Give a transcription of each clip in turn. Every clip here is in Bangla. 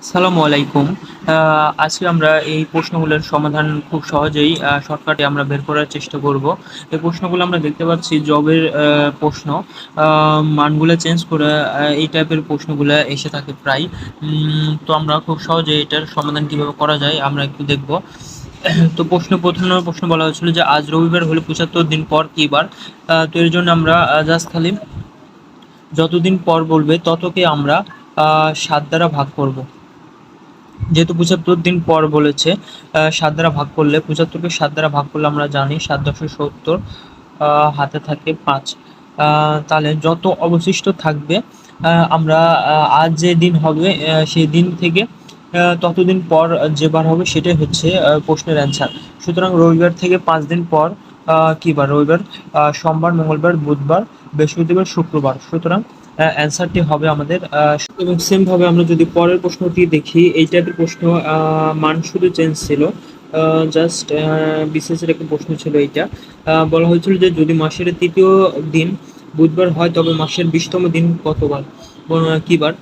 সালামু আলাইকুম। আজকে আমরা এই প্রশ্নগুলোর সমাধান খুব সহজেই শর্টকাটে আমরা বের করার চেষ্টা করব। এই প্রশ্নগুলো আমরা দেখতে পাচ্ছি জবের প্রশ্ন। মানগুলো চেঞ্জ করে এই টাইপের প্রশ্নগুলো এসে থাকে প্রায়। তো আমরা খুব সহজে এটার সমাধান কিভাবে করা যায় আমরা একটু দেখব। তো প্রথম নম্বর প্রশ্ন বলা হয়েছিল যে আজ রবিবার হলে ৭৫ দিন পর কী বার? তো এর জন্য আমরা জাস্ট খালি যতদিন পর বলবে ততকে আমরা ৭ দ্বারা ভাগ করব। যেহেতু ৭৫ দিন পর বলেছে, ৭ দ্বারা ভাগ করলে ৭৫কে ৭ দ্বারা ভাগ করলে আমরা জানি ৭×৭০ হাতে থাকে ৫। তাহলে যত অবশিষ্ট থাকবে আমরা আজ যে দিন হবে সেই দিন থেকে ততদিন পর যে বার হবে সেটাই হচ্ছে প্রশ্নের অ্যান্সার। সুতরাং রবিবার থেকে ৫ দিন পর কী বার? রবিবার, সোমবার, মঙ্গলবার, বুধবার, বৃহস্পতিবার, শুক্রবার। সুতরাং অ্যান্সারটি হবে আমাদের এবং সেমভাবে আমরা যদি পরের প্রশ্নটি দেখি, এই টাইপের প্রশ্ন মান শুধু চেঞ্জ ছিল। জাস্ট বিসিএসের একটা প্রশ্ন ছিল এইটা। বলা হয়েছিল যে যদি মাসের তৃতীয় দিন বুধবার হয় তবে মাসের ২০তম দিন কতবার? কী বার?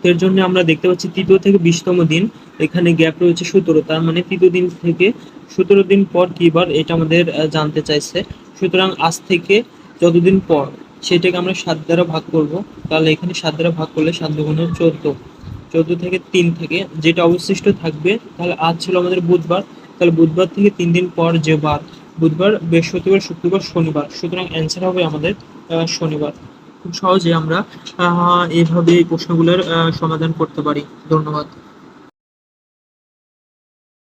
এর জন্য আমরা দেখতে পাচ্ছি তৃতীয় থেকে ২০তম দিন, এখানে গ্যাপ রয়েছে ১৭। তার মানে তৃতীয় দিন থেকে ১৭ দিন পর কী বার এটা আমাদের জানতে চাইছে। সুতরাং আজ থেকে যতদিন পর সেটাকে আমরা ৭ দ্বারা ভাগ করব। তাহলে এখানে ৭ দ্বারা ভাগ করলে ৭ দুগুণে ১৪। ১৪ থেকে ৩ থেকে যেটা অবশিষ্ট থাকবে, তাহলে আজ ছিল আমাদের বুধবার, তাহলে বুধবার থেকে ৩ দিন পর যে বার, বুধবার, বৃহস্পতিবার, শুক্রবার, শনিবার। সুতরাং অ্যান্সার হবে আমাদের শনিবার। খুব সহজে আমরা এইভাবে এই প্রশ্নগুলোর সমাধান করতে পারি। ধন্যবাদ।